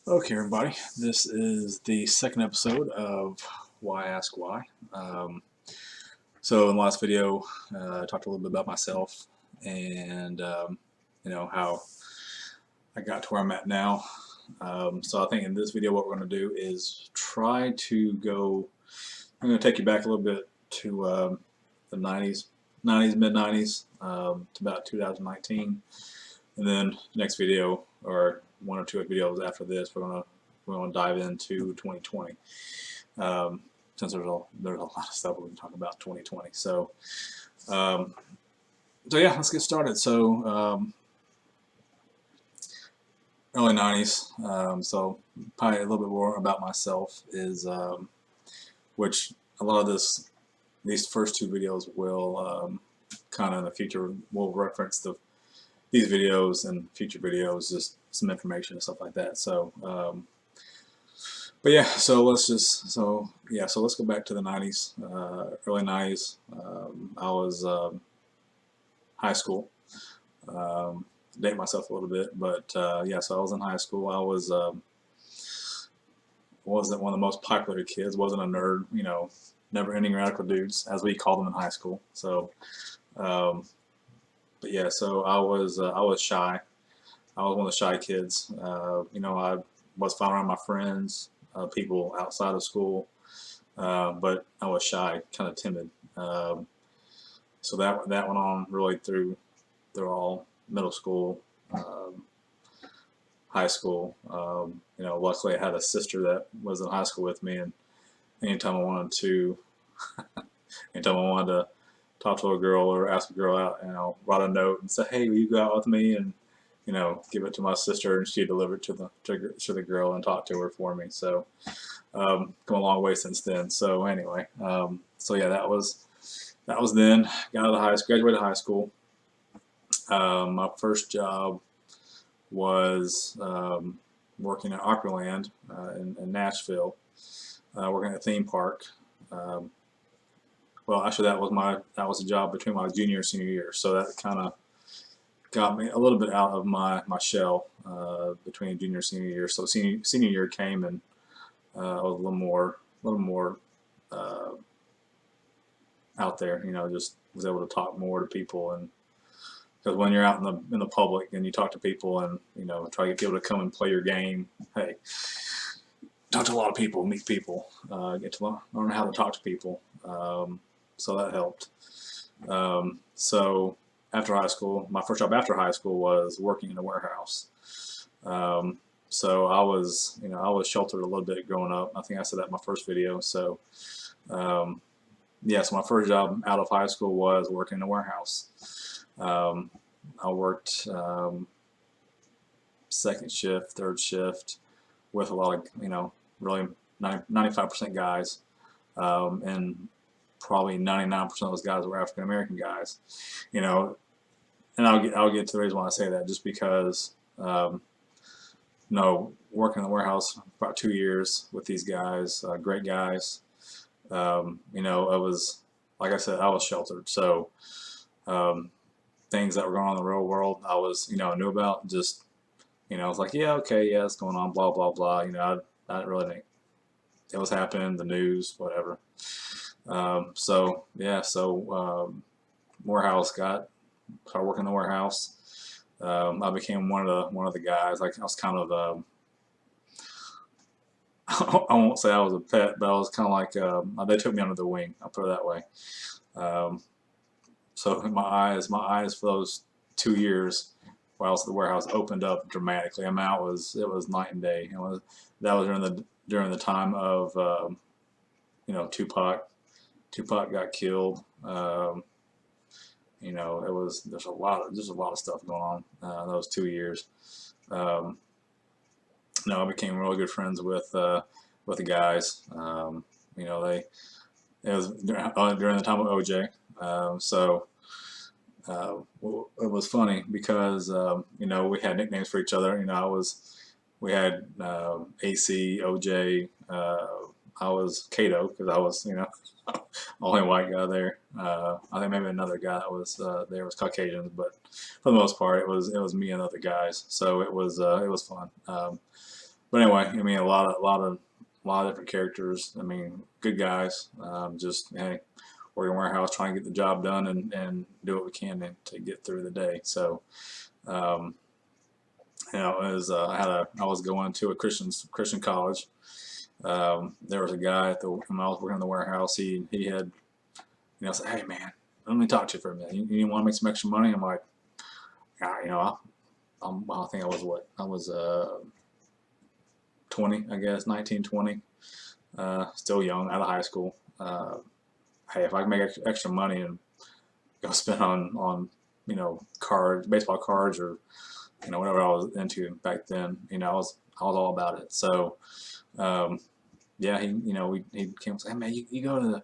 Okay, everybody, this is the second episode of Why Ask Why. Um, so in the last video, I talked a little bit about myself and how I got to where I'm at now. So I think in this video, what we're going to do is try to go. I'm going to take you back a little bit to the 90s, mid 90s, to about 2019, and then the next video or one or two videos after this, we're gonna dive into 2020. Since there's a lot of stuff we can talk about 2020. Um, so yeah, let's get started. Early 90s. So probably a little bit more about myself is which a lot of these first two videos will kind of in the future will reference these videos and future videos, just some information and stuff like that. But yeah, so let's go back to the 90s, early 90s. I was high school. Date myself a little bit, but yeah, so I was in high school. I wasn't one of the most popular kids. Wasn't a nerd, never-ending radical dudes, as we called them in high school. Um, but yeah, so I was shy. I was one of the shy kids. I was fine around my friends, people outside of school, but I was shy, kind of timid. So that went on really through all middle school, high school. Luckily I had a sister that was in high school with me, and anytime I wanted to, anytime I wanted to talk to a girl or ask a girl out, write a note and say, "Hey, will you go out with me?" and give it to my sister, and she delivered to the girl and talk to her for me. So, come a long way since then. So anyway, so yeah, that was then. Got out of high school, graduated high school. My first job was working at Opryland in Nashville, working at a theme park. Um, well, actually, that was a job between my junior and senior year, so that kind of got me a little bit out of my shell between junior and senior year. So senior year came, and I was a little more uh, out there. Just was able to talk more to people, and because when you're out in the public and you talk to people and try to get people to come and play your game, hey, talk to a lot of people, meet people, get to learn how to talk to people. So that helped. So after high school, my first job after high school was working in a warehouse. So I was sheltered a little bit growing up. I think I said that in my first video. So, yeah, so my first job out of high school was working in a warehouse. I worked second shift, third shift with a lot of, really 95% guys. And probably 99% of those guys were African American guys, and I'll get to the reason why I say that, just because working in the warehouse for about 2 years with these guys, great guys. I was, like I said, I was sheltered, so um, things that were going on in the real world, I was, I knew about. Just, I was like, yeah, okay, yeah, it's going on, blah blah blah. I didn't really think it was happening, the news, whatever. So yeah, warehouse started working in the warehouse. I became one of the guys. Like, I was kind of I won't say I was a pet, but I was kind of like they took me under the wing. I'll put it that way. Um, so my eyes for those 2 years while I was at the warehouse opened up dramatically. I mean, it was night and day. That was during the time of Tupac. Tupac got killed. There's a lot of stuff going on those 2 years. Um, I became really good friends with the guys. It was during the time of OJ. It was funny because we had nicknames for each other. We had AC, OJ. I was Kato because I was only white guy there. I think maybe another guy that was there was Caucasian, but for the most part it was me and other guys. So it was fun. But anyway, I mean, a lot of different characters. I mean, good guys. Just hey, we're in a warehouse trying to get the job done and do what we can to get through the day. So, um, I was going to a Christian college. There was a guy when I was working in the warehouse. He had said, hey man, let me talk to you for a minute. You want to make some extra money? I'm like, yeah, I think I was what I was 20, I guess 19, 20, still young, out of high school. Hey, if I can make extra money and go spend on cards, baseball cards, or whatever I was into back then, I was all about it. So um, yeah, he came and said, hey man, you go to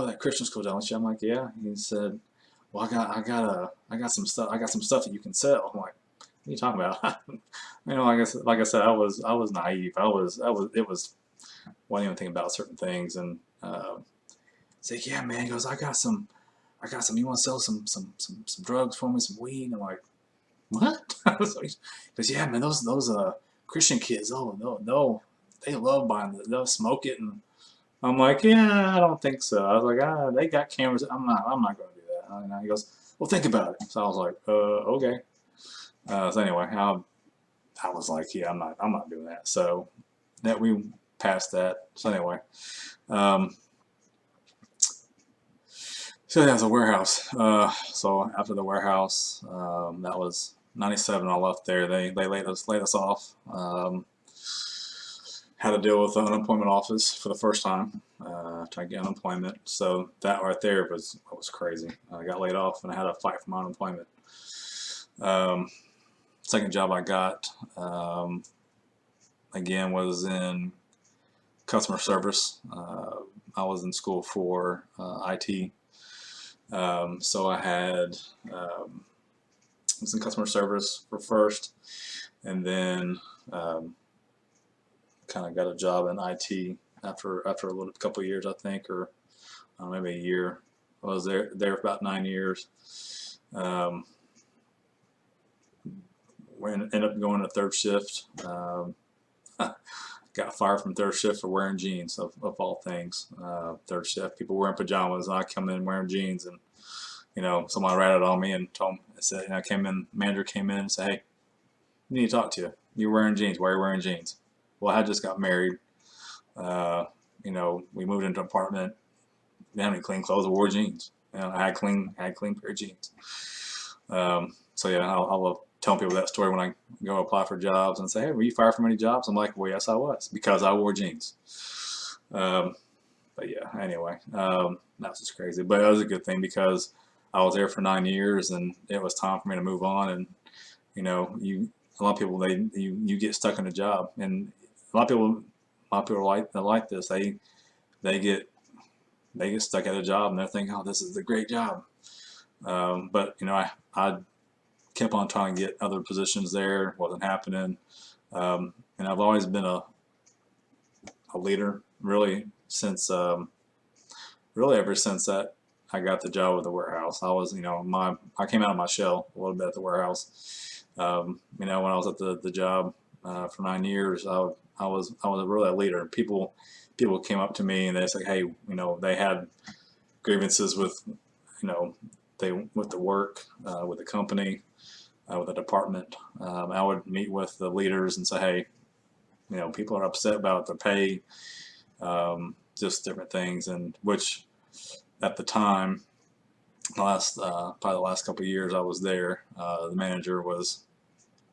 that Christian school, don't you? I'm like, yeah. He said, well, I got some stuff. I got some stuff that you can sell. I'm like, what are you talking about? Like I said, I was naive. It was wasn't even thinking about certain things. And he's like, yeah, man. He goes, I got some. You want to sell some drugs for me, some weed? And I'm like, what? He goes, yeah, man. Those Christian kids, they love buying they'll smoke it. And I'm like, yeah, I don't think so. I was like, they got cameras. I'm not going to do that. And he goes, well, think about it. So I was like, okay. So anyway, I was like, yeah, I'm not doing that. So that we passed that. So anyway, um, so that was a warehouse. So after the warehouse, that was 97. I left there. They laid us off. Had to deal with the unemployment office for the first time, trying to get unemployment. So that right there was crazy. I got laid off and I had to fight for my unemployment. Um, Second job I got, again, was in customer service. I was in school for IT. So I was in customer service for first, and then kind of got a job in IT after a couple of years, I think, or maybe a year. I was there for about 9 years. We ended up going to third shift. Got fired from third shift for wearing jeans, of all things. Third shift, people wearing pajamas, and I come in wearing jeans, and someone ratted on me and told me, manager came in and said, hey, you need to talk to you. You're wearing jeans. Why are you wearing jeans? Well, I just got married. We moved into an apartment. Didn't have any clean clothes. I wore jeans. I had clean pair of jeans. So yeah, I love telling people that story when I go apply for jobs and say, hey, were you fired from any jobs? I'm like, well, yes, I was, because I wore jeans. But yeah, anyway, that was just crazy. But it was a good thing because I was there for 9 years and it was time for me to move on. And, a lot of people, you get stuck in a job, and a lot of people like this. They get stuck at a job and they're thinking, oh, this is the great job. But I kept on trying to get other positions there. Wasn't happening. And I've always been a leader, really, since ever since that I got the job with the warehouse. I was, I came out of my shell a little bit at the warehouse. When I was at the job for 9 years, I was really a leader. People came up to me and they said, hey, they had grievances with, with the work, with the company, with the department. I would meet with the leaders and say, hey, people are upset about their pay, just different things, and which at the time, probably the last couple of years I was there, the manager was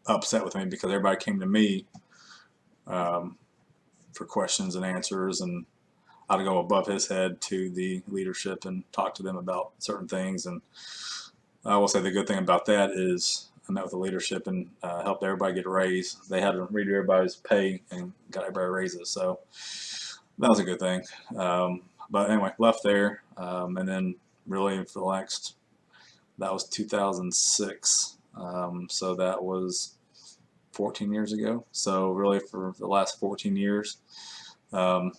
upset with me because everybody came to me for questions and answers, and I'd go above his head to the leadership and talk to them about certain things. And I will say the good thing about that is I met with the leadership and helped everybody get a raise. They had to redo everybody's pay and got everybody raises, so that was a good thing. But anyway, left there, and then really for the that was 2006. So that was 14 years ago. So really for the last 14 years, I've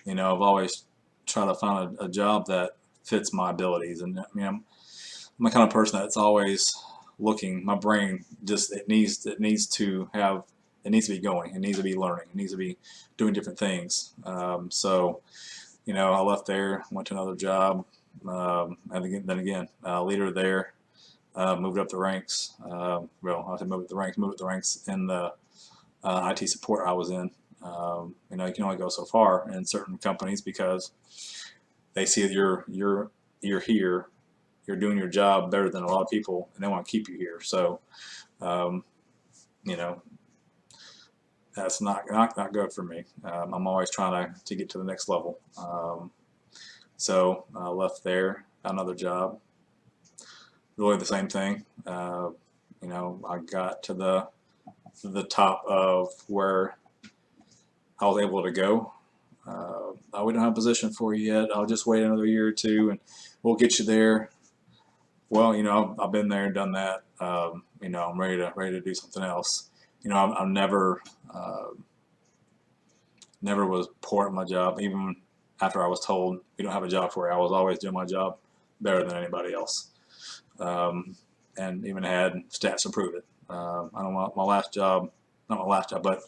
always tried to find a job that fits my abilities. And I'm the kind of person that's always looking. My brain it needs to have it needs to be going. It needs to be learning. It needs to be doing different things. So, you know, I left there, went to another job, and then again, leader there, moved up the ranks. Well, I said moved up the ranks in the IT support I was in. You know, you can only go so far in certain companies because they see that you're here, you're doing your job better than a lot of people, and they want to keep you here. So, um, you know, that's not good for me. I'm always trying to get to the next level. So I left there, got another job, really the same thing. You know, I got to the top of where I was able to go. We don't have a position for you yet. I'll just wait another year or two, and we'll get you there. Well, you know, I've been there, done that. You know, I'm ready to do something else. You know, I'm never never was poor at my job, even after I was told we don't have a job for you. I was always doing my job better than anybody else, and even had stats to prove it. I know my last job, not my last job, but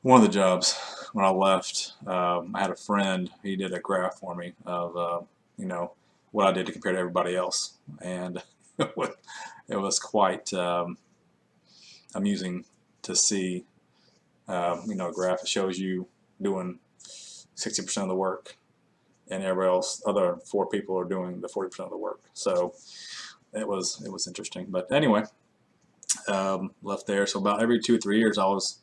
one of the jobs when I left, I had a friend. He did a graph for me of you know, what I did to compare to everybody else, and it was quite amusing to see. You know, a graph that shows you doing 60% of the work, and everybody else, other 4 people are doing the 40% of the work. So it was interesting. But anyway, left there. So about every 2 or 3 years, I was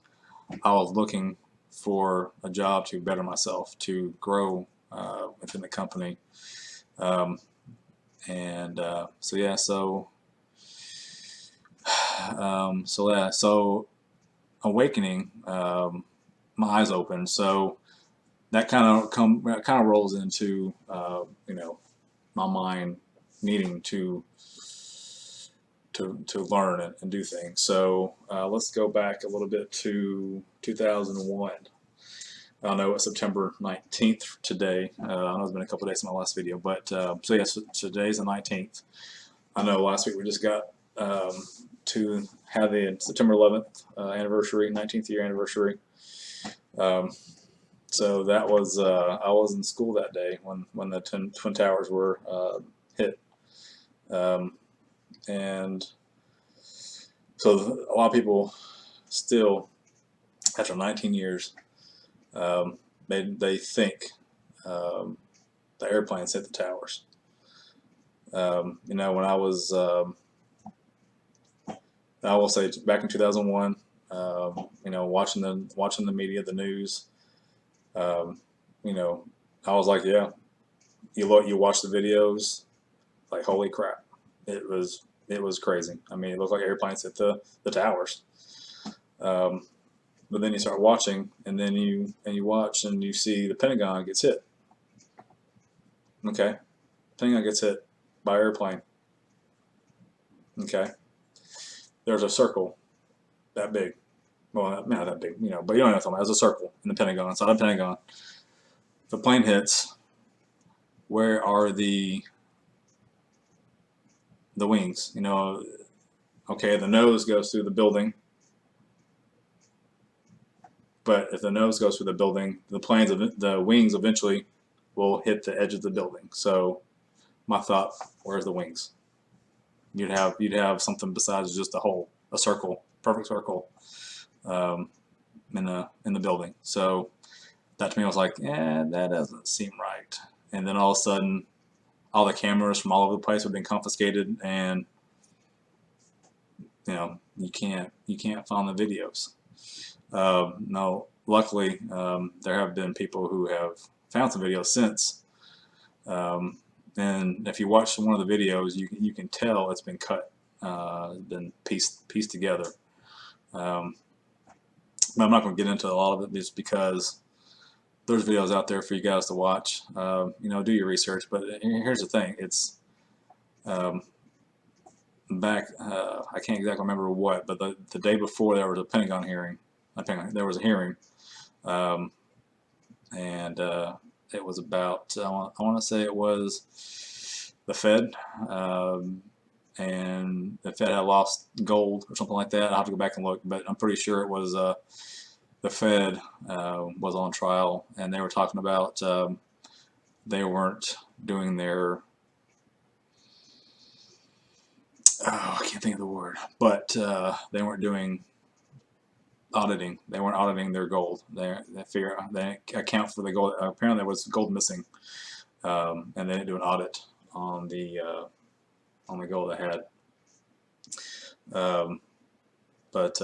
looking for a job to better myself, to grow within the company. So yeah, so awakening, my eyes open. So that kind of rolls into you know, my mind needing to learn and do things. So let's go back a little bit to 2001. I know it's September 19th today. I know it's been a couple of days since my last video, but so yes, today's the 19th. I know last week we just got to have the September 11th anniversary, 19th year anniversary. So that was I was in school that day when the Twin Towers were hit, and so a lot of people still, after 19 years, they think the airplanes hit the towers. You know, when I was I will say back in 2001, you know, watching the media, the news, you know, I was like, yeah, you watch the videos, like holy crap, it was crazy. I mean, it looked like airplanes hit the towers. But then you start watching, and then you watch and you see the Pentagon gets hit. Okay, Pentagon gets hit by airplane. Okay, there's a circle that big. Well, not that big, you know, but you know what I'm talking about. There's a circle in the Pentagon, inside the Pentagon. The plane hits. Where are the wings? You know, okay, the nose goes through the building, but if the nose goes through the building, the wings eventually will hit the edge of the building. So my thought, where's the wings? You'd have something besides just a hole, a circle, perfect circle, in the building. So that to me was like, that doesn't seem right. And then all of a sudden, all the cameras from all over the place have been confiscated, and you know, you can't find the videos. No, luckily, there have been people who have found some videos since. And if you watch one of the videos, you can tell it's been cut, been pieced together. But I'm not going to get into a lot of it just because there's videos out there for you guys to watch. You know, do your research. But here's the thing: it's back. I can't exactly remember what, but the day before there was a Pentagon hearing. There was a hearing, and it was about. I want to say it was the Fed, and the Fed had lost gold or something like that. I'll have to go back and look, but I'm pretty sure it was the Fed was on trial, and they were talking about they weren't doing their I can't think of the word, but they weren't doing auditing. They weren't auditing their gold. They account for the gold. Apparently, there was gold missing, and they didn't do an audit on the gold they had. But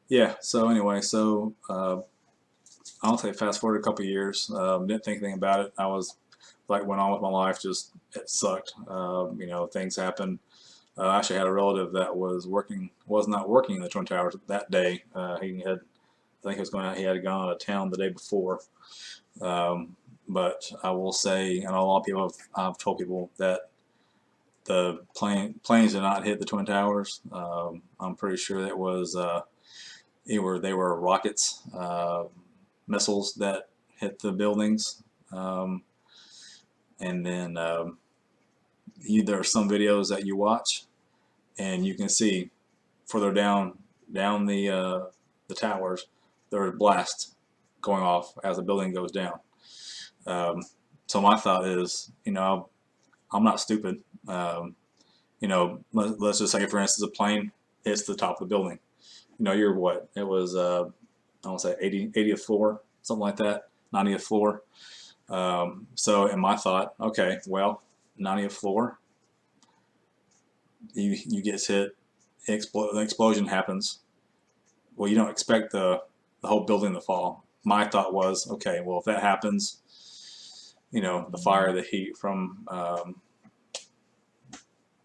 yeah. So anyway, so I'll say fast forward a couple of years. Didn't think anything about it. I was like went on with my life. Just it sucked. You know, things happened. I actually had a relative that was not working in the Twin Towers that day. He had, I think he was going out. He had gone out of town the day before. But I will say, and a lot of people I've told people that the planes did not hit the Twin Towers. I'm pretty sure that was they were rockets, missiles that hit the buildings. And then there are some videos that you watch, and you can see further down the towers, there are blasts going off as the building goes down. So my thought is, you know, I'm not stupid. You know, let's just say, for instance, a plane hits the top of the building. You know, you're what? It was, I want to say 80th floor, something like that, 90th floor. So in my thought, okay, well, 90th floor, you get hit, the explosion happens. Well, you don't expect the whole building to fall. My thought was, okay, well, if that happens, you know, the fire, the heat from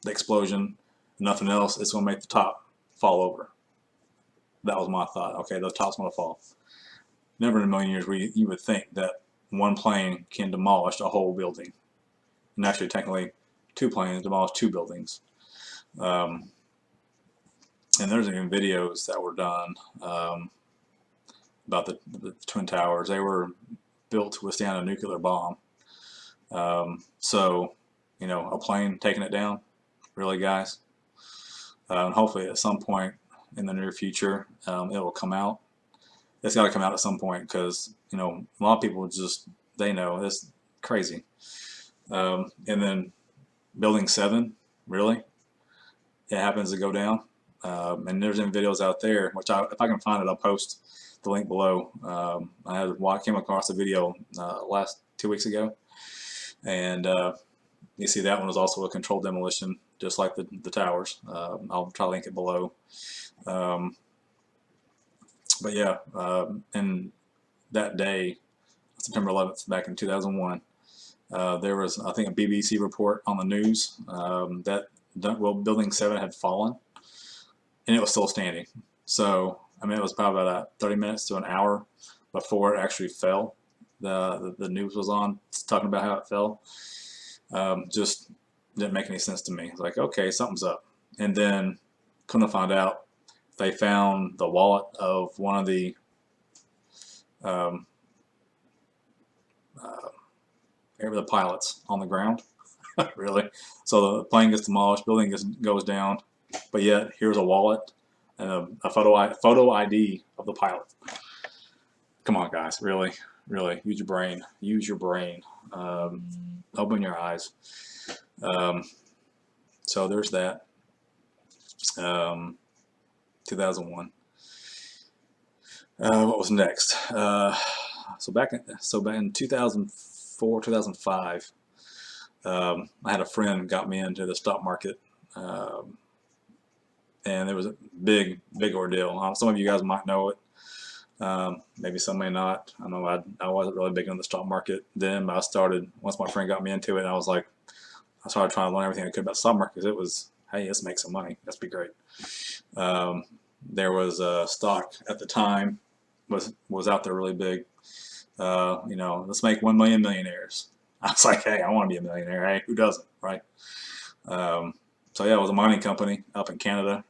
the explosion, nothing else, it's going to make the top fall over. That was my thought. Okay, the top's going to fall. Never in a million years you would think that one plane can demolish a whole building. And actually, technically, two planes demolished two buildings. And there's even videos that were done about the Twin Towers. They were built to withstand a nuclear bomb. So, you know, a plane taking it down, really, guys? And hopefully at some point in the near future, it will come out. It's got to come out at some point, because, you know, a lot of people just, they know it's crazy. And then Building 7, really? It happens to go down. And there's even videos out there, which if I can find it, I'll post the link below. I came across a video last 2 weeks ago, and you see that one was also a controlled demolition, just like the towers. I'll try to link it below. But yeah, and that day, September 11th, back in 2001, there was, I think, a BBC report on the news that Building 7 had fallen, and it was still standing. So, I mean, it was probably about 30 minutes to an hour before it actually fell. The news was on talking about how it fell. Just didn't make any sense to me. It's like, okay, something's up. And then, come to find out, they found the wallet of one of the pilots on the ground. Really? So the plane gets demolished, building goes down, but yet here's a wallet and a photo ID of the pilot. Come on, guys, really, use your brain. Use your brain. Open your eyes. So there's that. 2001. What was next? So back in 2004, 2005. I had a friend got me into the stock market, and it was a big ordeal. Some of you guys might know it, maybe some may not. I know I wasn't really big on the stock market then, but I started, once my friend got me into it, I started trying to learn everything I could about the stock market, because it was, hey, let's make some money, let's be great. There was a stock at the time was out there really big. You know, let's make 1 million millionaires. I was like, hey, I want to be a millionaire. Hey, who doesn't, right? So yeah, it was a mining company up in Canada.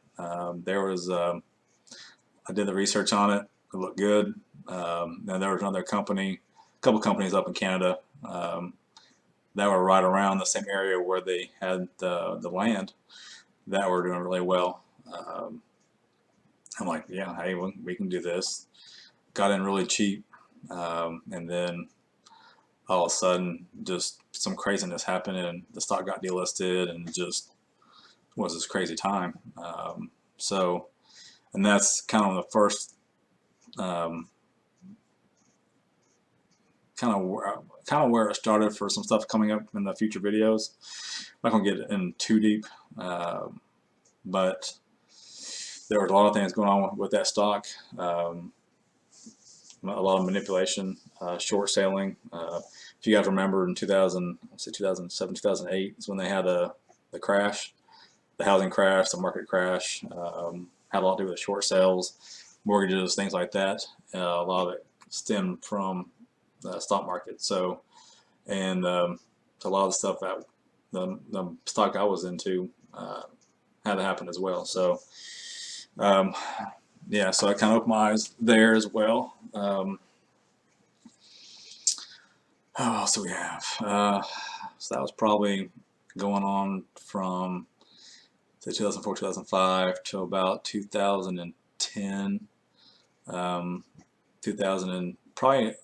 There was, I did the research on it. It looked good. Then there was another company, a couple companies up in Canada. that were right around the same area where they had the land that were doing really well. I'm like, yeah, hey, we can do this. Got in really cheap, and then all of a sudden, just some craziness happened, and the stock got delisted, and it just was this crazy time. So, and that's kind of the first, um, kind of where it started for some stuff coming up in the future videos. I'm not gonna get in too deep, but there were a lot of things going on with that stock. A lot of manipulation, short selling. If you guys remember in 2000, let's say 2007, 2008 is when they had the crash, the housing crash, the market crash. Had a lot to do with short sales, mortgages, things like that. A lot of it stemmed from the stock market. So, and a lot of the stuff that the stock I was into had to happen as well. So, yeah, so I kind of opened my eyes there as well. What else do we have? So that was probably going on from say 2004, 2005 to about 2010, 2000 and probably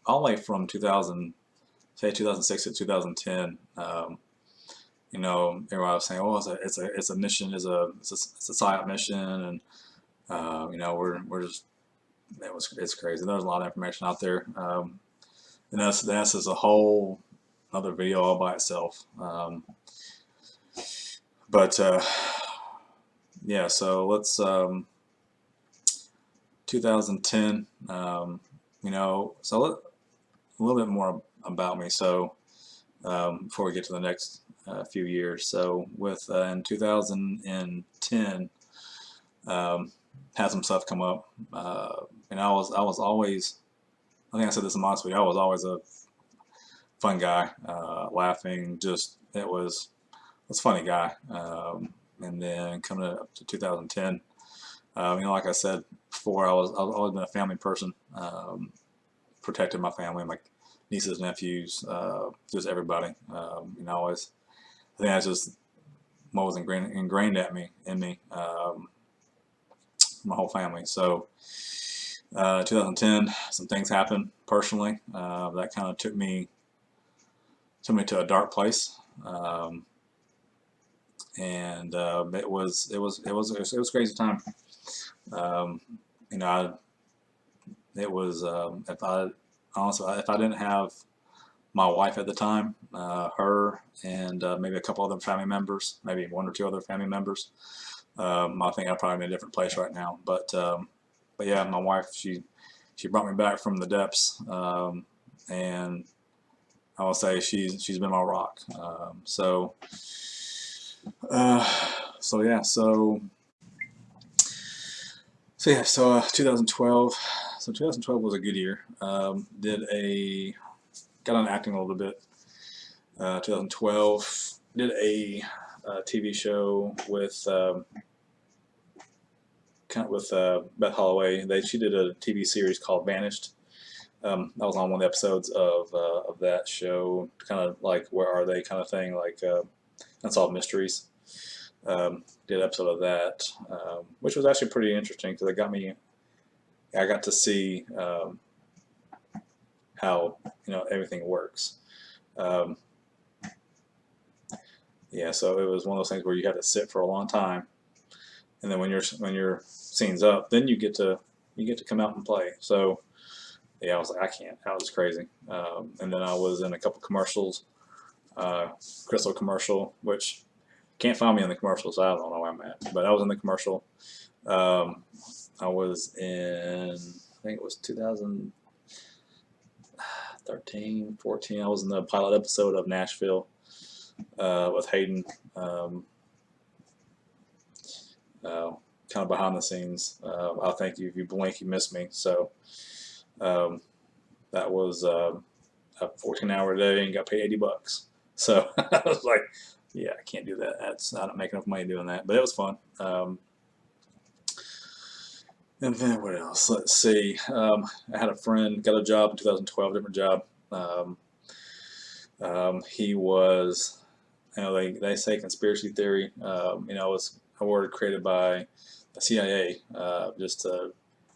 all the way from 2000, say 2006 to 2010. You know, everybody was saying, "Oh, it's a mission, it's a psyop mission," and you know, we're just it's crazy. There's a lot of information out there, and that's is a whole another video all by itself. But yeah, so let's 2010. You know, so a little bit more about me. So before we get to the next few years, so with in 2010, had some stuff come up, and I was always, I think I said this in my last video, I was always a fun guy, laughing, just it was a funny guy. And then coming up to 2010, you know, like I said before, I've always been a family person, protected my family, my nieces, nephews, just everybody. You know, I think that's just what was ingrained in me, my whole family. So 2010, some things happened personally that kind of took me to a dark place, and it was a crazy time. You know, it was if I honestly, if I didn't have my wife at the time, her and maybe a couple other family members, maybe one or two other family members, I think I'd probably be in a different place right now. But yeah, my wife, she brought me back from the depths, and I will say she's been my rock. So yeah, so 2012. So 2012 was a good year. Got on acting a little bit. 2012 did a TV show with Beth Holloway. She did a TV series called Vanished. I was on one of the episodes of that show, kind of like Where Are They kind of thing, like Unsolved Mysteries. Did an episode of that, which was actually pretty interesting because I got to see how, you know, everything works. Yeah, so it was one of those things where you had to sit for a long time, and then when your scene's up, then you get to come out and play. So yeah, I was like, I can't. That was crazy. And then I was in a couple commercials, Crystal commercial, which can't find me in the commercials. So I don't know where I'm at, but I was in the commercial. I was in, I think it was 2013, 14. I was in the pilot episode of Nashville with Hayden. Kind of behind the scenes. I'll thank you if you blink, you miss me. So that was a 14-hour day and got paid $80. So I was like, yeah, I can't do that. I don't make enough money doing that, but it was fun. And then what else? Let's see. I had a friend got a job in 2012, different job. He was, they say conspiracy theory, was a word created by the CIA, just to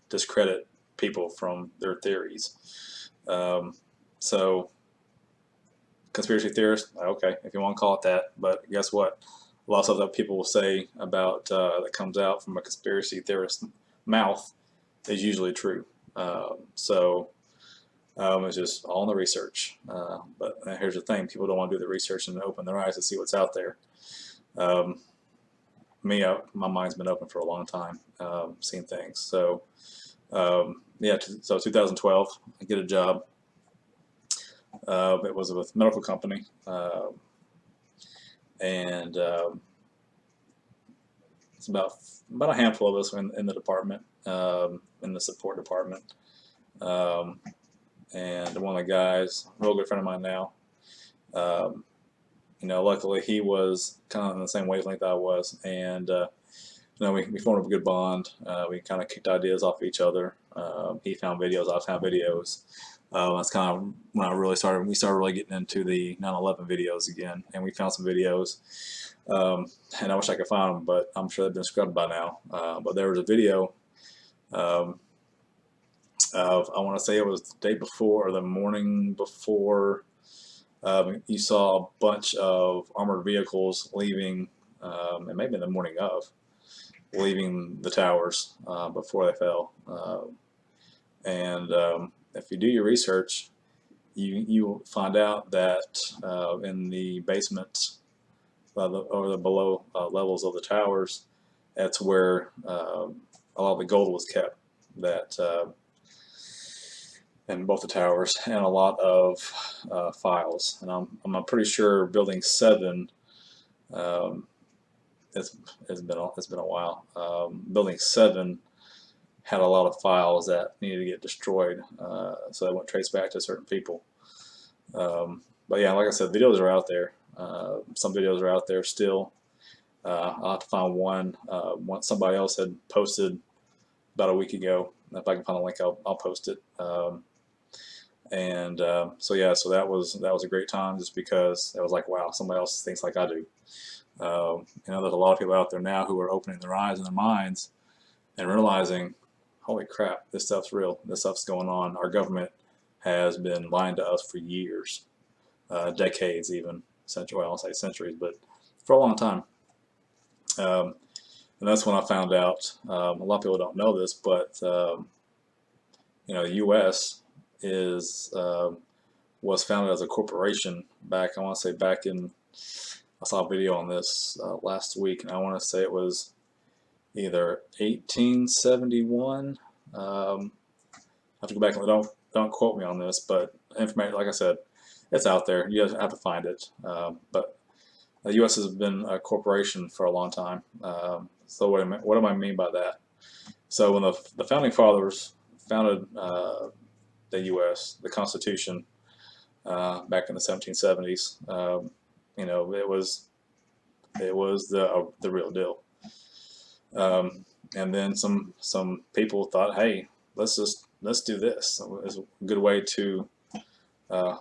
discredit people from their theories. So conspiracy theorist, okay, if you want to call it that, but guess what? A lot of stuff that people will say about that comes out from a conspiracy theorist's mouth is usually true. It's just all in the research. But here's the thing: people don't want to do the research and open their eyes to see what's out there. Um, my mind's been open for a long time, seen things. So, so 2012, I get a job. It was with a medical company, and it's about a handful of us in the department, in the support department. And one of the guys, a real good friend of mine now, luckily he was kind of in the same wavelength I was, and we formed a good bond. We kind of kicked ideas off each other. He found videos, I found videos. That's kind of when we started really getting into the 9/11 videos again, and we found some videos. And I wish I could find them, but I'm sure they've been scrubbed by now. But there was a video of, I want to say it was the day before or the morning before, you saw a bunch of armored vehicles leaving, and maybe in the morning of, leaving the towers before they fell. If you do your research, you find out that in the basement or the below levels of the towers, that's where a lot of the gold was kept. That in both the towers, and a lot of files. And I'm pretty sure Building 7. It's been a while. Building 7 had a lot of files that needed to get destroyed, so they won't trace back to certain people. But yeah, like I said, videos are out there. Some videos are out there still. I'll have to find one. Somebody else had posted about a week ago. If I can find a link, I'll post it. So that was a great time, just because it was like, wow, somebody else thinks like I do. There's a lot of people out there now who are opening their eyes and their minds and realizing, holy crap, this stuff's real. This stuff's going on. Our government has been lying to us for years, decades even. Well, I'll say centuries, but for a long time. And that's when I found out. A lot of people don't know this, but the U.S. was founded as a corporation back. I want to say back in. I saw a video on this last week, and I want to say it was either 1871. I have to go back and don't quote me on this, but information, like I said, it's out there. You have to find it. But the U.S. has been a corporation for a long time. So what do I mean by that? So when the founding fathers founded the U.S., the Constitution, back in the 1770s, it was the real deal. And then some people thought, hey, let's do this. It's a good way to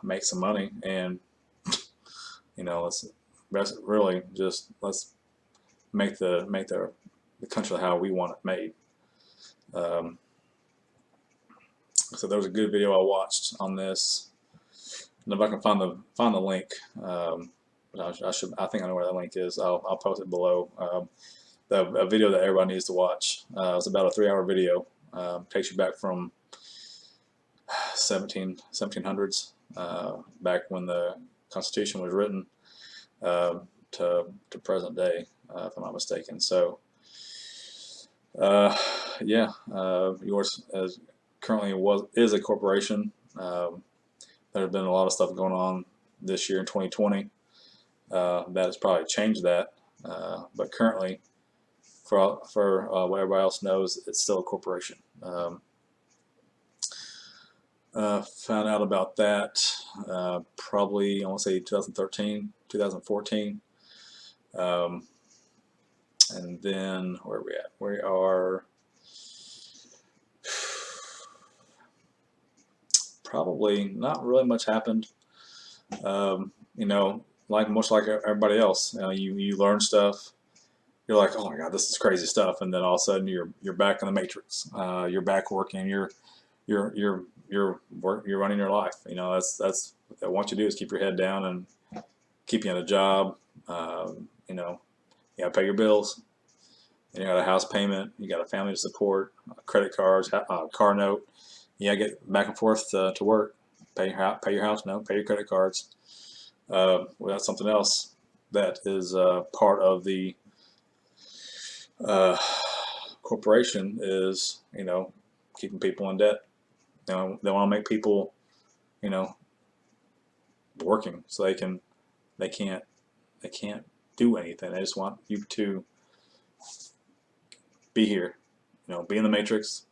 make some money, and let's make the country how we want it made. So there was a good video I watched on this, and if I can find the link, I think I know where that link is. I'll post it below. A video that everybody needs to watch. It's about a 3-hour video. Takes you back from 1700s, back when the Constitution was written, to present day, if I'm not mistaken. So, yours currently is a corporation. There have been a lot of stuff going on this year in 2020 that has probably changed that, but currently, for what everybody else knows, it's still a corporation. Found out about that probably, I want to say 2013, 2014. And then where are we at? We are probably not really much happened. You know, like much like everybody else, you learn stuff. You're like, oh my God, this is crazy stuff, and then all of a sudden you're back in the matrix. You're back working. You're running your life. You know, that's what they want you to do is keep your head down and keep you in a job. You know, you got to pay your bills. And you got a house payment. You got a family to support. Credit cards, car note. You got to get back and forth to work. Pay your house note. Pay your credit cards. Well, that's something else that is part of the uh, corporation is, you know, keeping people in debt. You know, they want to make people, you know, working so they can't they can't do anything. They just want you to be here. You know, be in the matrix.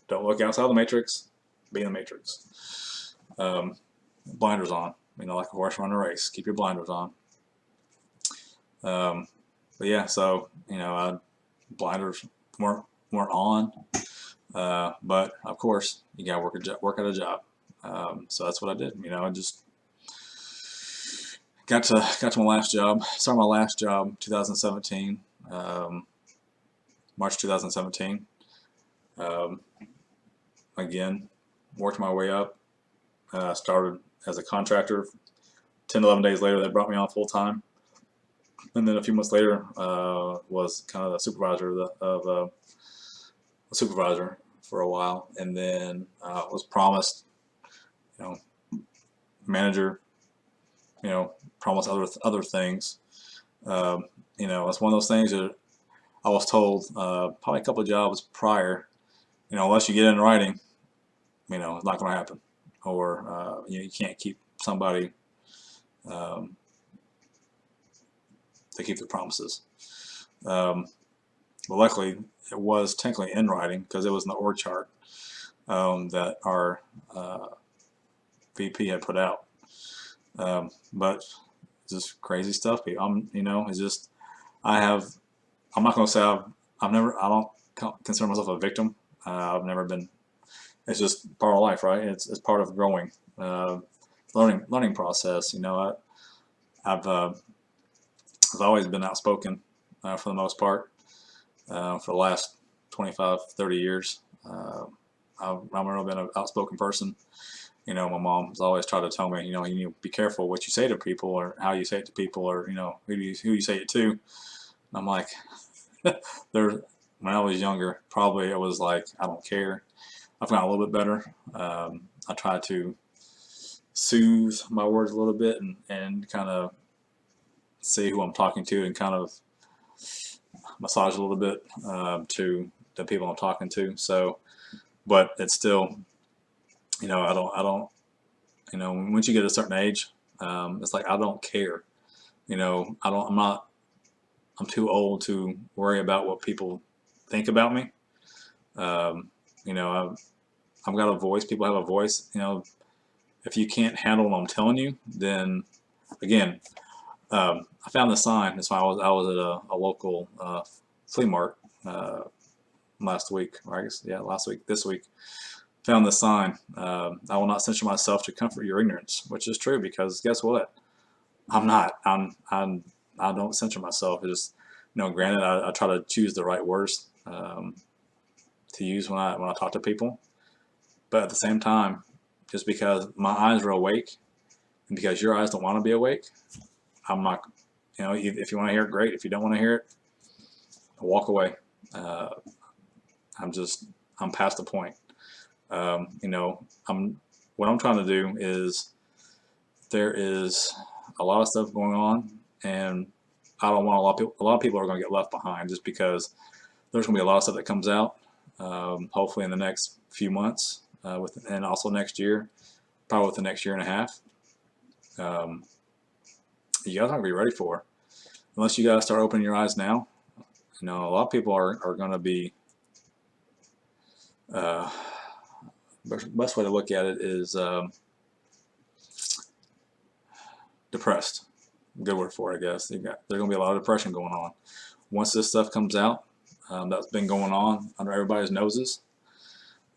Don't look outside the matrix. Be in the matrix. Blinders on. You know, like a horse running a race. Keep your blinders on. But yeah, so you know, blinders weren't on. But of course, you gotta work at a job. So that's what I did. You know, I just got to my last job. Started my last job 2017, March 2017. Again, worked my way up. Started as a contractor. 10, 11 days later, they brought me on full time. And then a few months later, was kind of the supervisor of a supervisor for a while, and then was promised, you know, manager. You know, promised other things. You know, it's one of those things that I was told probably a couple of jobs prior. You know, unless you get in writing, you know, it's not going to happen, or you know, you can't keep somebody. Um, they keep their promises. But luckily, it was technically in writing because it was in the org chart that our VP had put out. But just crazy stuff. You know, it's just I have. I'm not going to say I've never. I don't consider myself a victim. I've never been. It's just part of life, right? It's part of growing, learning process. You know, I've I've always been outspoken for the most part for the last 25, 30 years. I've really been an outspoken person. You know, my mom's always tried to tell me, you know, you need to be careful what you say to people or how you say it to people or, you know, who you say it to. And I'm like, there, when I was younger, probably it was like, I don't care. I've gotten a little bit better. I try to soothe my words a little bit and kind of see who I'm talking to and kind of massage a little bit to the people I'm talking to. So, but it's still, you know, I don't, you know, once you get a certain age, it's like I don't care. You know, I'm too old to worry about what people think about me. Um, you know, I've got a voice. People have a voice. You know, if you can't handle what I'm telling you, then again, I found the sign. That's why I was at a local flea market last week. Or I guess this week. Found the sign. I will not censure myself to comfort your ignorance, which is true because guess what? I'm not. I don't censor myself. It's just, you know, granted, I try to choose the right words to use when I talk to people, but at the same time, just because my eyes are awake and because your eyes don't want to be awake, I'm not. You know, if you want to hear it, great. If you don't want to hear it, walk away. Uh, I'm past the point. You know, what I'm trying to do is there is a lot of stuff going on, and I don't want a lot of people are going to get left behind just because there's going to be a lot of stuff that comes out. Hopefully in the next few months, and also next year, probably within the next year and a half. Um, you guys aren't going to be ready for, unless you guys start opening your eyes now. You know, a lot of people are going to be. Best way to look at it is depressed. Good word for it, I guess. There's going to be a lot of depression going on. Once this stuff comes out, that's been going on under everybody's noses,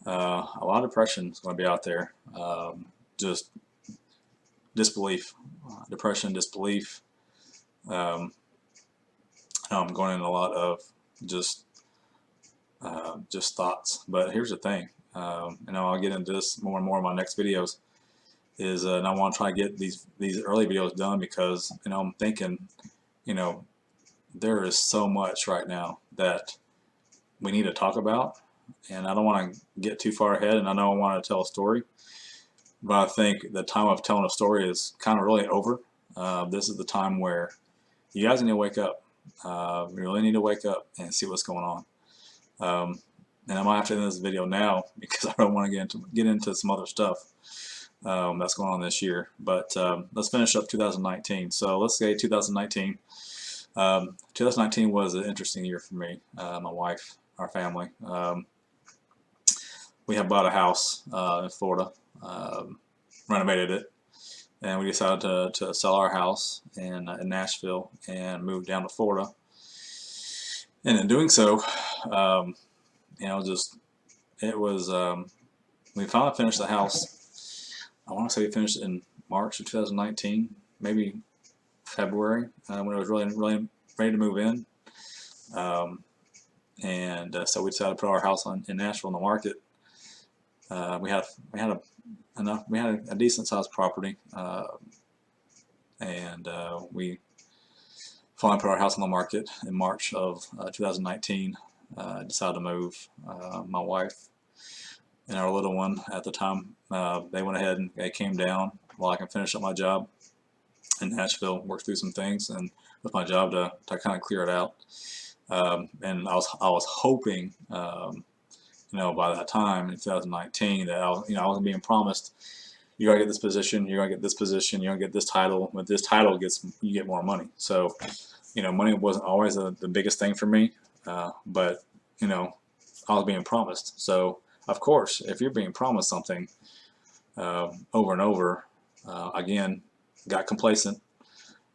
a lot of depression is going to be out there. Just disbelief, depression, disbelief. Um, I'm going in a lot of just thoughts. But here's the thing, I'll get into this more and more in my next videos. And I want to try to get these early videos done because I'm thinking, there is so much right now that we need to talk about, and I don't want to get too far ahead, and I know I want to tell a story, but I think the time of telling a story is kind of really over. This is the time where you guys need to wake up. You really need to wake up and see what's going on. And I might have to end this video now because I don't want to get into some other stuff that's going on this year. But let's finish up 2019. So let's say 2019. 2019 was an interesting year for me, my wife, our family. We have bought a house in Florida, renovated it, and we decided to sell our house in Nashville and move down to Florida. And in doing so, it was, we finally finished the house. I want to say we finished it in March of 2019, maybe February, when it was really ready to move in. So we decided to put our house in Nashville on the market. We had a decent sized property, we finally put our house on the market in March of 2019. Decided to move. My wife and our little one at the time, they went ahead and they came down while I can finish up my job in Nashville, work through some things and with my job to kind of clear it out. And I was hoping, by that time in 2019 that I was being promised, you gotta get this position, you're gonna get this position, you're gonna get this title. With this title, you get more money. So, money wasn't always the biggest thing for me, but I was being promised. So, of course, if you're being promised something over and over, again, got complacent.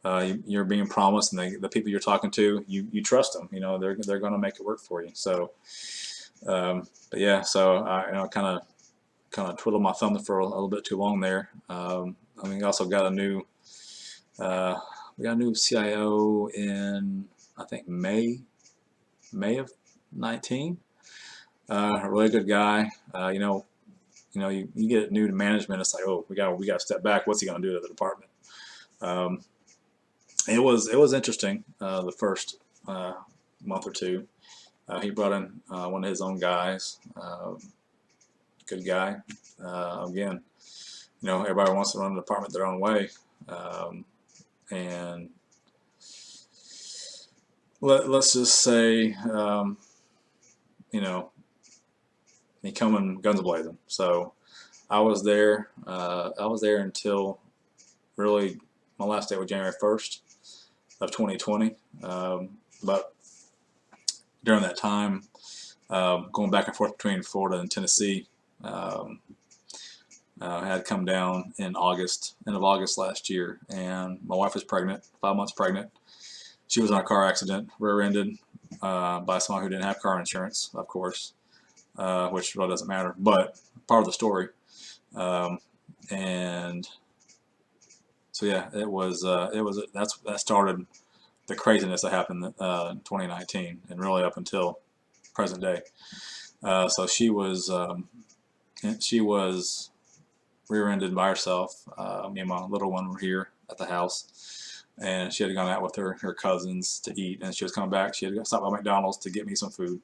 You're being promised, and the people you're talking to, you trust them. They're going to make it work for you. So, but yeah, so I kind of twiddled my thumb for a little bit too long there. We also got a new CIO in, I think, May of 19. A really good guy. You get new to management, it's like, oh, we got to step back. What's he going to do to the department? It was interesting the first month or two. He brought in one of his own guys. Good guy. Again, everybody wants to run the department their own way, and let's just say, he coming guns blazing. So I was there. Until really my last day was January 1st of 2020. But during that time, going back and forth between Florida and Tennessee, I had come down in end of August last year, and my wife was pregnant, 5 months pregnant. She was in a car accident, rear-ended by someone who didn't have car insurance, of course, which really doesn't matter, but part of the story. And so yeah, that started the craziness that happened in 2019 and really up until present day. So she was rear-ended by herself. Me and my little one were here at the house, and she had gone out with her cousins to eat, and she was coming back. She had stopped by McDonald's to get me some food.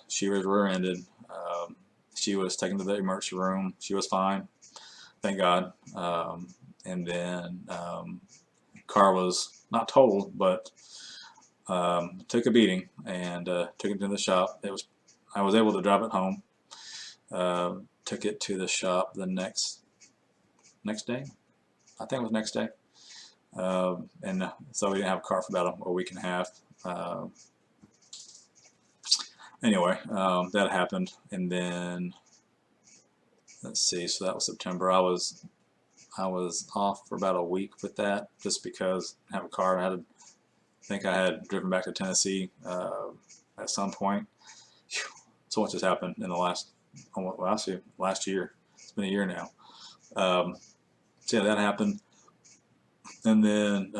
She was rear-ended. She was taken to the emergency room. She was fine, thank God. And then car was not totaled, but took a beating, and took it to the shop. I was able to drive it home. Took it to the shop the next day. I think it was next day. And so we didn't have a car for about a week and a half. Anyway, that happened, and then let's see. So that was September. I was off for about a week with that, just because I have a car. I think I had driven back to Tennessee at some point. Whew, so much has happened in the last year. It's been a year now. So yeah, that happened. And then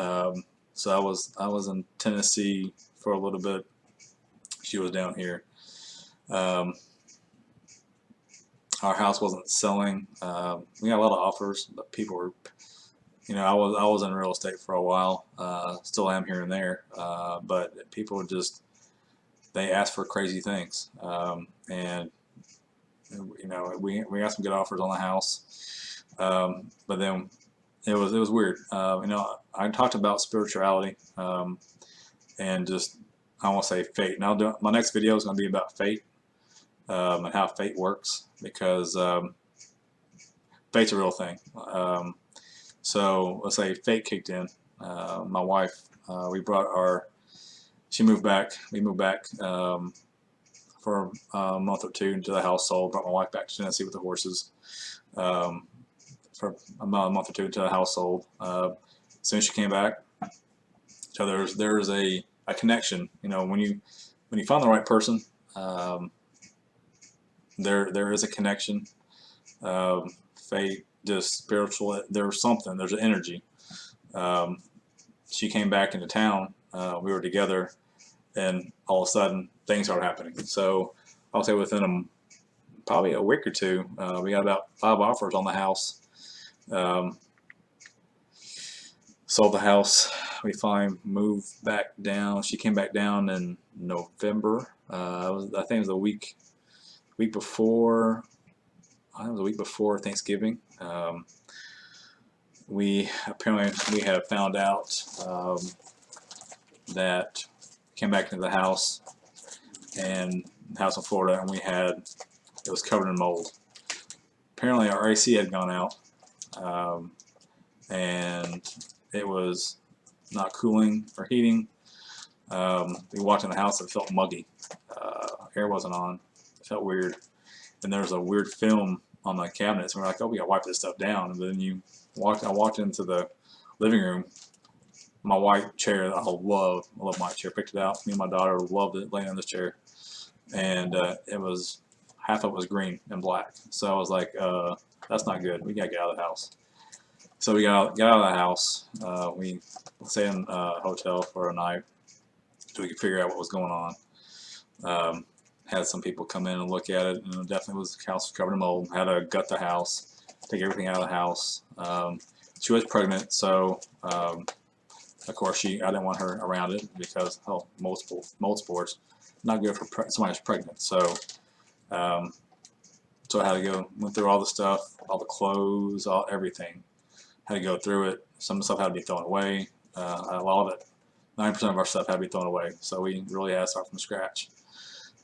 so I was in Tennessee for a little bit. She was down here. Um, our house wasn't selling. We got a lot of offers, but people were, I was in real estate for a while. Still am here and there. But people were just, they asked for crazy things. And we got some good offers on the house. But then it was weird. I talked about spirituality, and just, I won't say fate. Now, my next video is going to be about fate, and how fate works, because fate's a real thing. So let's say fate kicked in. My wife, she moved back. We moved back for a month or two until the house sold. Brought my wife back to Tennessee with the horses. For about a month or two until the house sold. As soon as she came back, so there's a connection. When you find the right person, there is a connection. Fate, just spiritual. There's something. There's an energy. She came back into town. We were together, and all of a sudden things started happening. So I'll say within probably a week or two, we got about 5 offers on the house. Sold the house. We finally moved back down. She came back down in November. I think it was a week before. I think it was a week before Thanksgiving. We had found out that came back into the house, and the house in Florida, and it was covered in mold. Apparently our AC had gone out, and it was not cooling or heating. We walked in the house, it felt muggy. Air wasn't on. It felt weird. And there was a weird film on the cabinets. And we're like, oh, we gotta wipe this stuff down. And then I walked into the living room. My white chair that I love my chair. Picked it out. Me and my daughter loved it, laying in this chair. And it was, half of it was green and black. So I was like, that's not good. We gotta get out of the house. So we got out of the house. We stayed in a hotel for a night so we could figure out what was going on. Had some people come in and look at it, and it definitely was, the house was covered in mold. Had to gut the house, take everything out of the house. She was pregnant, so of course I didn't want her around it, because mold spores, not good for somebody who's pregnant. So I had to went through all the stuff, all the clothes, everything. Had to go through it. Some of the stuff had to be thrown away. A lot of it, 90% of our stuff had to be thrown away. So we really had to start from scratch.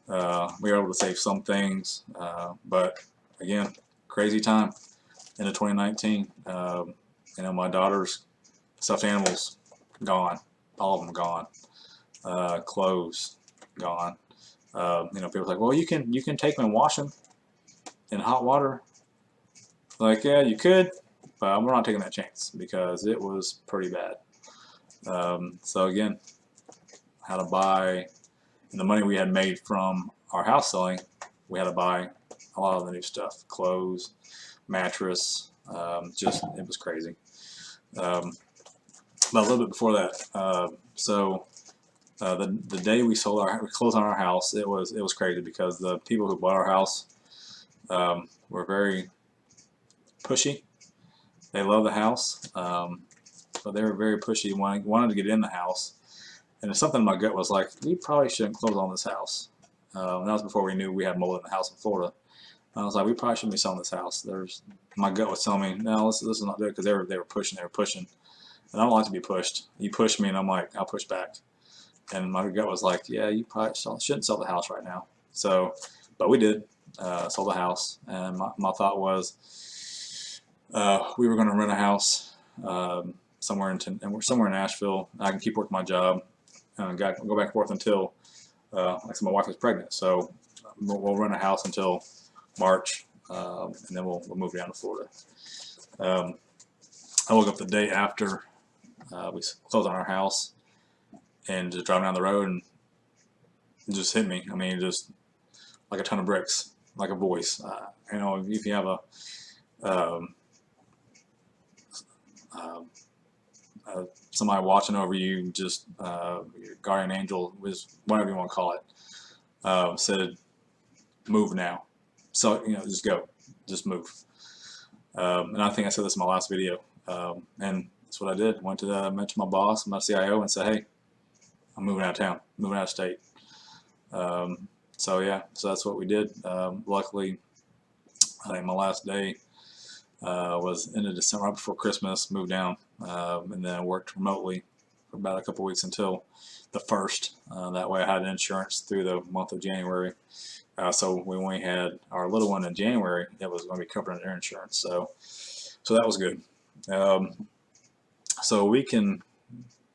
We were able to save some things, but again, crazy time into 2019. My daughter's stuffed animals gone, all of them gone. Clothes gone. People are like, well, you can take them and wash them in hot water. Like, yeah, you could, but we're not taking that chance, because it was pretty bad. So again, how to buy, and the money we had made from our house selling, we had to buy a lot of the new stuff, clothes, mattress, it was crazy. But a little bit before that, the day we closed on our house, it was crazy, because the people who bought our house were very pushy. They loved the house, but they were very pushy, wanted to get in the house. And something in my gut was like, we probably shouldn't close on this house. And that was before we knew we had mold in the house in Florida. And I was like, we probably shouldn't be selling this house. My gut was telling me, no, this is not good, because they were pushing. And I don't like to be pushed. You push me, and I'm like, I'll push back. And my gut was like, yeah, you probably shouldn't sell the house right now. So, but we did, sold the house. And my thought was, we were going to rent a house somewhere in Nashville. I can keep working my job. Go back and forth until, like I said, my wife was pregnant. So we'll rent a house until March, and then we'll move down to Florida. I woke up the day after we closed on our house, and just driving down the road, and it just hit me. I mean, just like a ton of bricks, like a voice. If you have somebody watching over you, just your guardian angel, was whatever you want to call it, said, move now. So, just go, just move. And I think I said this in my last video, and that's what I did. Went to mention my boss, my CIO, and said, hey, I'm moving out of town, moving out of state. So yeah, so that's what we did. Luckily, I think my last day was end of December, right before Christmas. Moved down, and then I worked remotely for about a couple weeks until the 1st. That way I had insurance through the month of January. So when we had our little one in January, it was going to be covered under insurance. So that was good. So we can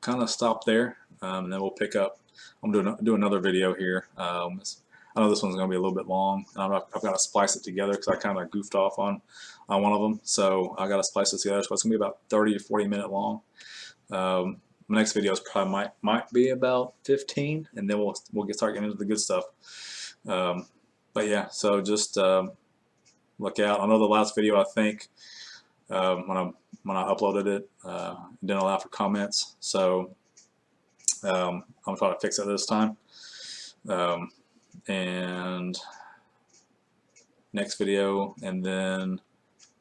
kind of stop there, and then we'll pick up. I'm going to do another video here. I know this one's going to be a little bit long. I've got to splice it together because I kind of goofed off on one of them. So I got to splice it together. So it's going to be about 30 to 40 minute long. My next video is probably might be about 15, and then we'll start getting into the good stuff. But yeah, so just look out. I know the last video, I think when I uploaded it, it didn't allow for comments. So I'm gonna try to fix it this time. And next video, and then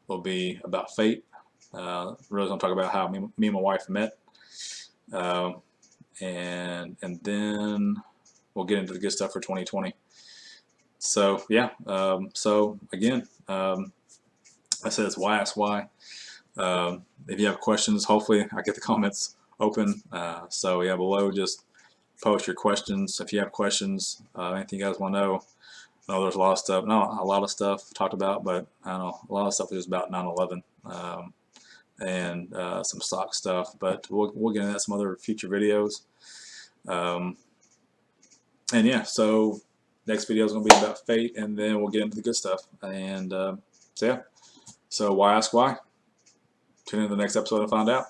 will be about fate. Really gonna talk about how me and my wife met, and then we'll get into the good stuff for 2020. So yeah, so again, I said it's why ask why. If you have questions, hopefully I get the comments open. So yeah, below, just post your questions if you have questions. Anything you guys want to know. I know there's a lot of stuff, not a lot of stuff talked about, but I don't know, a lot of stuff is about 9/11 and some stock stuff. But we'll get into that some other future videos. And yeah, so next video is going to be about fate, and then we'll get into the good stuff. And so yeah, so why ask why? Tune in to the next episode and find out.